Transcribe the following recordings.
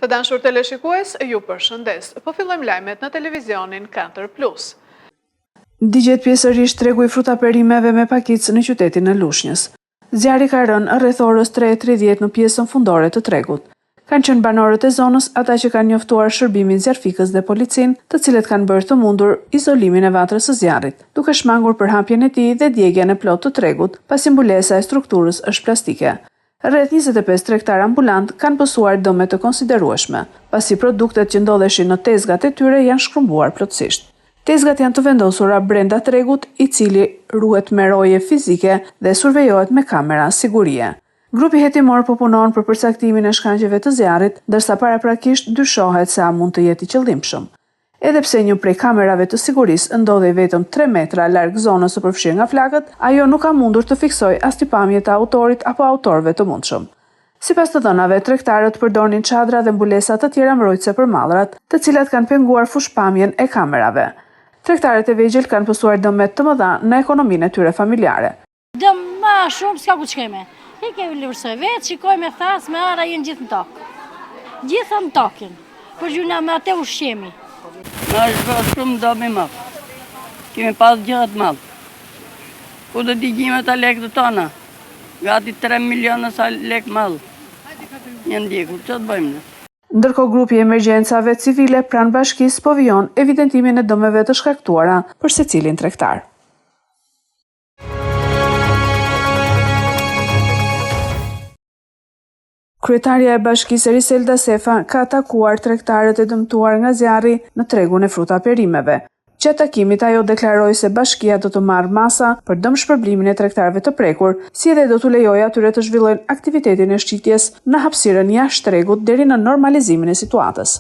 Të dashur teleshikues, ju përshëndes. Po fillojmë lajmet në televizionin 4+. Digjet pjesërisht tregu i fruta perimeve me pakicë në qytetin e Lushnjës. Zjarri ka rënë rreth orës 3:30 në pjesën fundore të tregut. Kanë qenë banorët e zonës ata që kanë njoftuar shërbimin zjarfikës dhe policinë, të cilët kanë bërë të mundur izolimin e vatrës së zjarrit, duke shmangur përhapjen e tij dhe djegjen e plotë të tregut, pasi mbulesa e strukturës është plastike. Rreth 25 tregtar ambulant kanë pësuar dëme të konsiderueshme, pasi produktet që ndodheshin në tezgat e tyre janë shkrumbuar plotësisht. Tezgat janë të vendosura brenda tregut, i cili ruhet me roje fizike dhe survejohet me kamera sigurie. Grupi hetimor po punon për përcaktimin e shkaqeve të zjarrit, ndërsa paraprakisht dyshohet se a mund të jetë i qëllimshëm. Edhe pse një prej kamerave të sigurisë ndodhej vetëm 3 metra larg zonës së përfshirë nga flakët, ajo nuk ka mundur të fiksojë as tipamje të autorit apo autorëve të mundshëm. Sipas të dhënave, tregtarët përdornin çadra dhe mbulesa të tjera mbrojtëse për mallrat, të cilat kanë penguar fushpamjen e kamerave. Tregtarët e vegjël kanë pësuar dëmet të mëdha në ekonominë e tyre familjare. Dëm më shumë s'ka ku të shkeme. I kemi lëvërsoj vetë, shikoj me thas, me ara jenë gjithë në tokë. Gjithë në tokin, për gjuna me atë ushqemi. Në është bërë shumë dëmi madhë. Kemi pas gjithë madhë. Ku të digjimet a lekë të tona? Gati 3 milionë sa lekë madhë. Një ndjekur, që të bëjmë në? Ndërkohë grupi emergjencave civile pranë bashkisë po vijon evidentimin e dëmeve të shkaktuara për secilin tregtar. Kryetaria e bashkisë Riselda Sefa ka atakuar tregtarët e dëmtuar nga zjarri në tregun e fruta perimeve. Gjatë takimit ajo deklaroi se bashkia do të marrë masa për dëmshpërblimin e tregtarëve të prekur, si edhe do t'u lejojë atyre të zhvillojnë aktivitetin e shqitjes në hapësirën jashtë tregut deri në normalizimin e situatës.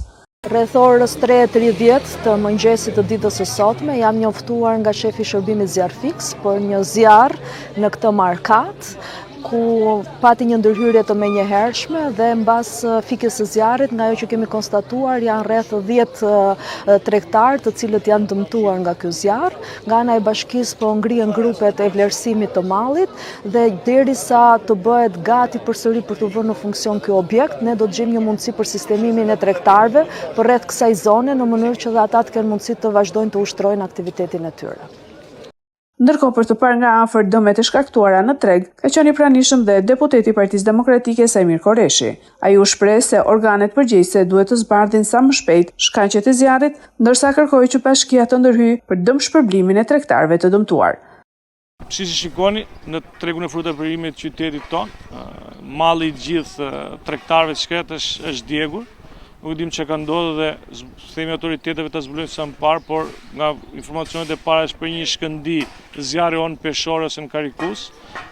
Rreth orës 3:30 të mëngjesit të ditës së sotme jam njoftuar nga shefi i shërbimit zjarfiks për një zjarr në këtë markat, ku pati një ndërhyrje të menjëhershme dhe mbas fikjes së zjarrit, nga ajo që kemi konstatuar, janë rreth 10 tregtar të cilët janë dëmtuar nga ky zjarr. Nga ana e bashkisë po ngrihen grupet e vlerësimit të mallit dhe derisa të bëhet gati përsëri për të vënë në funksion ky objekt, ne do të gjejmë një mundësi për sistemimin e tregtarëve përreth kësaj zone në mënyrë që dhe ata të kenë mundësi të vazhdojnë të ushtrojnë aktivitetin e tyre. Ndërkohë, për të parë nga afër dëmet e shkaktuara në treg, ka qenë i pranishëm dhe deputeti i Partisë Demokratike Sajmir Koreshi. Ai u shpreh se organet përgjegjëse duhet të zbardhin sa më shpejt shkaqet e zjarrit, ndërsa kërkoi që bashkia të ndërhyjë për dëmshpërblimin e tregtarëve të dëmtuar. Si shikoni, në tregun e fruta perimit të qytetit ton, malli i gjithë tregtarëve të shkret është djegur. Nuk dim që ka ndodhur dhe themi autoriteteve të zbulojnë sa më parë, por nga informacionet e para është për një shkëndi zjarri on peshor ose në Karikus.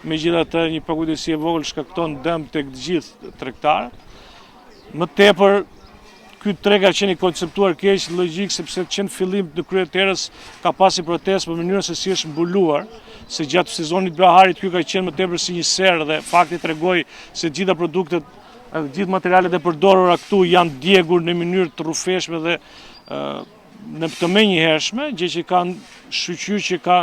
Megjithatë, një pakujtësi e vogël shkakton dëm tek të gjithë tregtarët. Më tepër, ky treg ka qenë i konceptuar keq, logjik, sepse që në fillim në krye të erës ka pasi protestë për mënyrën se si është mbuluar, se gjatë sezonit baharit ky ka qenë më tepër si një serë dhe fakti tregoi se gjitha produktet gjithë materialet e përdorura këtu janë djegur në mënyrë të rrufeshme dhe në të menjëhershme, gjë që kanë shqyqyer që ka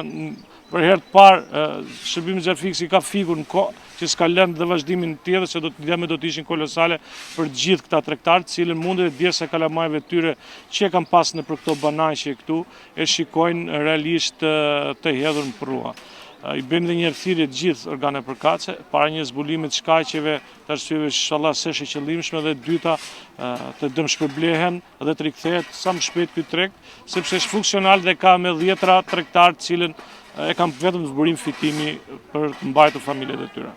për herë të parë shërbimi zjarfiks i ka fikur në kohë, që s'ka lënë dhe vazhdimin tjetër, se dëmet do të ishin kolosale për gjithë këta tregtarë, të cilën mundet djersa kalamajve tyre që kanë pas në për këto banaqe këtu, e shikojnë realisht të hedhur në prua. I bëjmë dhe një thirrje të gjithë organet përkatëse para një zbulimi të shkaqeve të arsyeve inshallah se është e qëllimshme dhe dyta të dëmshpërblehen dhe të rikthehet sa më shpejt ky treg, sepse është funksional dhe ka me 10 tregtar të cilën e kanë vetëm zburim fitimi për të mbajtur familjet e tyre.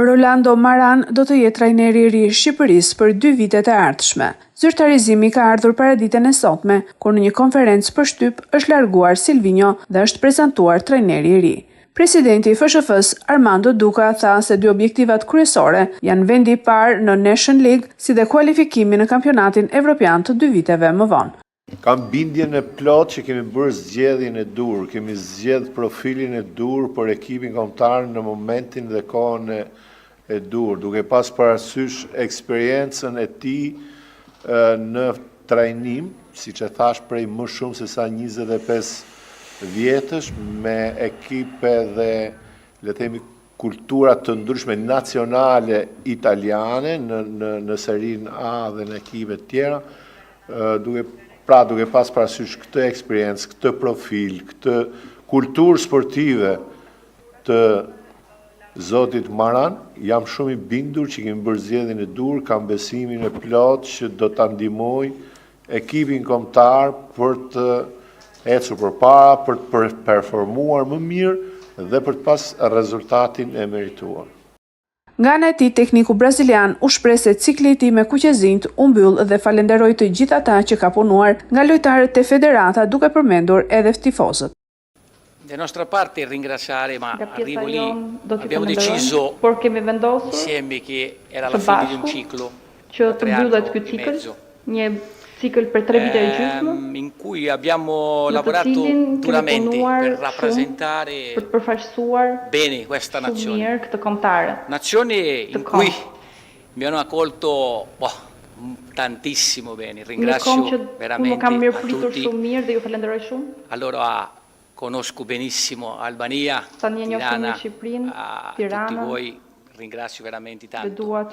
Rolando Maran do të jetë trajneri i ri i Shqipërisë për 2 vitet e ardhshme. Zyrtarizimi ka ardhur paraditën e sotme, kur në një konferencë për shtyp është larguar Silvinho dhe është prezantuar trajneri i ri. Presidenti i FSHF-s Armando Duka tha se 2 objektivat kryesore janë vendi i parë në Nation League, si dhe kualifikimi në kampionatin evropian të 2 viteve më vonë. Kam bindjen e plot që kemi bërë zgjedhjen e dur, kemi zgjedh profilin e dur për ekipin kombëtar në momentin dhe kohën e dur, duke pas parasysh eksperiencën e tij në trajnim, siç e thash prej më shumë se sa 25 vjetësh me ekipe dhe le të themi kultura të ndryshme nacionale italiane në serinë A dhe në ekipet tjera, duke pas parasysh këtë eksperiencë, këtë profil, këtë kulturë sportive të zotit Maran, jam shumë i bindur që kemi bërë zgjedhjen e dur, kam besimin e plot që do ta ndihmoj ekipin kombëtar për të ecur përpara, për të performuar më mirë dhe për të pas rezultatin e merituar. Nga ana e tij, tekniku brazilian u shpreh se cikli i tij me kuqezinjt u mbyll dhe falenderoi të gjithë ata që ka punuar nga lojtarët e federata, duke përmendur edhe tifozët. Da nostra parte ringraziare, ma arrivo lì, abbiamo deciso insieme che era la fine di un ciclo, që të mbyllet ky cikël, një cikël për 3 vite e gjysmë, in cui abbiamo lavorato duramente per rappresentare bene questa nazione. Nazione in cui mi hanno accolto tantissimo bene. Ringrazio veramente a tutti. Allora conosco benissimo Albania, Tirana, a tutti voi ringrazio veramente tanto.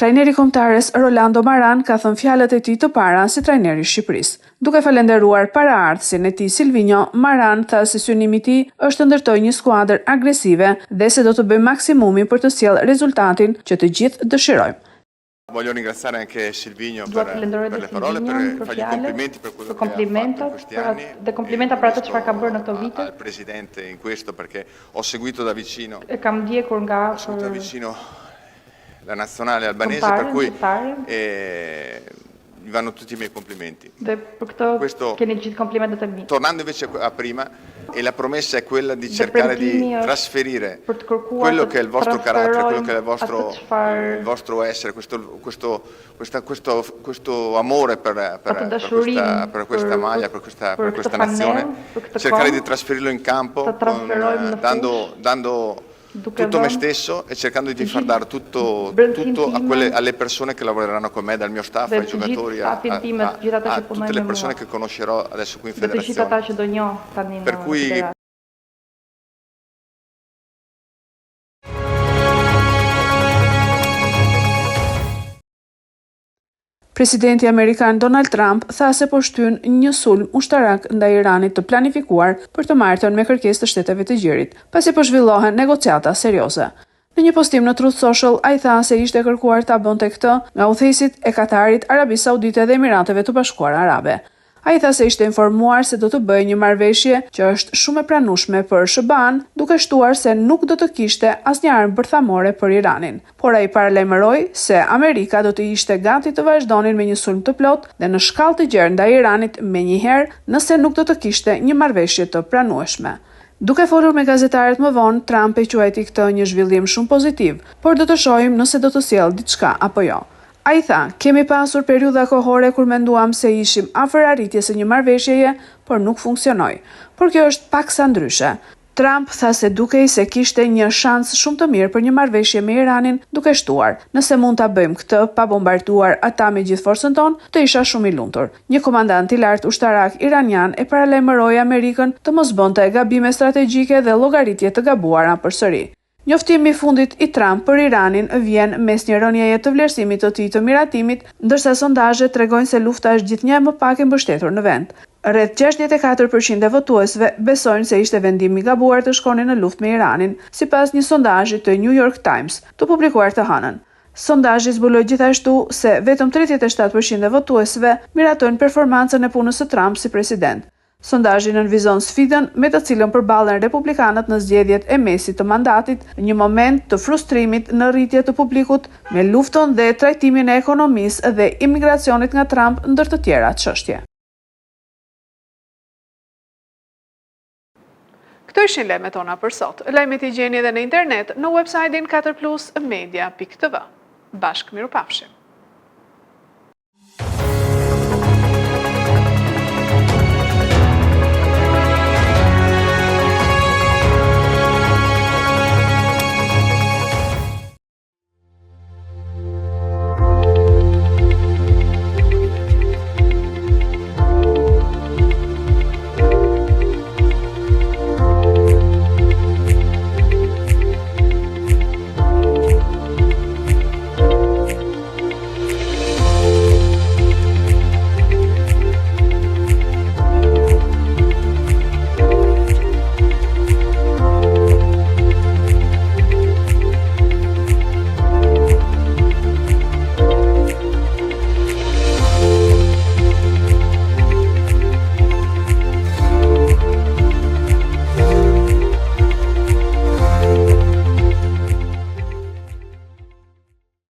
Trajneri kombëtares Rolando Maran ka thënë fjalët e tij të para si trajneri i Shqipërisë. Duke falenderuar paraardhësin e tij Silvinho, Maran tha se synimi i tij është të ndërtojë një skuadër agresive dhe se do të bëjë maksimumin për të sjellë rezultatin që të gjithë dëshirojmë. Voglio ringraziare anche Silvinho per le parole, per fargli complimenti per quello che ha fatto in questi anni. Dhe komplimenta për atë çfarë ka bërë në këto vite. Al presidente in questo perché ho seguito da vicino. E kam ndjekur nga la nazionale albanese, per cui gli vanno tutti i miei complimenti. Questo, tornando invece a prima, e la promessa è quella di cercare di trasferire quello che è il vostro carattere, quello che è il vostro essere, questo amore per questa maglia, per questa nazione, cercare di trasferirlo in campo dando tutto me stesso e cercando di far dare tutto alle persone che lavoreranno con me, dal mio staff ai giocatori a tutte le persone che conoscerò adesso qui in federazione. Per cui Presidenti Amerikan Donald Trump tha se po shtyn një sulm ushtarak ndaj Iranit të planifikuar për të martën me kërkesë të Shteteve të Gjerit, pasi po zhvillohen negociata serioze. Në një postim në Truth Social, ai tha se ishte kërkuar ta bënte këtë nga udhëheqësit e Katarit, Arabisë Saudite dhe Emirateve të Bashkuara Arabe. Ai tha se ishte informuar se do të bëjë një marrëveshje që është shumë e pranueshme për SBA-n, duke shtuar se nuk do të kishte asnjë armë bërthamore për Iranin. Por ai paralajmëroi se Amerika do të ishte gati të vazhdonin me një sulm të plotë dhe në shkallë të gjerë ndaj Iranit menjëherë nëse nuk do të kishte një marrëveshje të pranueshme. Duke folur me gazetarët më vonë, Trump e quajti këtë një zhvillim shumë pozitiv, por do të shohim nëse do të sjellë diçka apo jo. Ai tha, kemi pasur periudha kohore kur menduam se ishim afër arritjes së një marrëveshjeje, por nuk funksionoi. Por kjo është paksa ndryshe. Trump tha se dukej se kishte një shans shumë të mirë për një marrëveshje me Iranin, duke shtuar, nëse mund ta bëjmë këtë pa bombarduar ata me gjithë forcën tonë, të isha shumë i lumtur. Një komandant i lartë ushtarak iranian e paralajmëroi Amerikën të mos bënte gabime strategjike dhe llogaritje të gabuara përsëri. Njoftimi i fundit i Trump për Iranin vjen mes një rënjeje të vlerësimit të tij të miratimit, ndërsa sondazhet tregojnë se lufta është gjithnjë më pak e mbështetur në vend. Rreth 64% e votuesve besojnë se ishte vendim i gabuar të shkonin në luftë me Iranin, sipas një sondazhi të New York Times, të publikuar të hënën. Sondazhi zbuloi gjithashtu se vetëm 37% e votuesve miratojnë performancën e punës së Trump si president. Sondazhi nënvizon sfidën me të cilën përballen republikanët në zgjedhjet e mesit të mandatit, një moment të frustrimit në rritje të publikut me luftën dhe trajtimin e ekonomisë dhe imigracionit nga Trump ndër të tjera çështje. Këto ishin lajmet tona për sot. Lajmet i gjeni edhe në internet në website-in 4plusmedia.tv. Bashkë mirupafshim.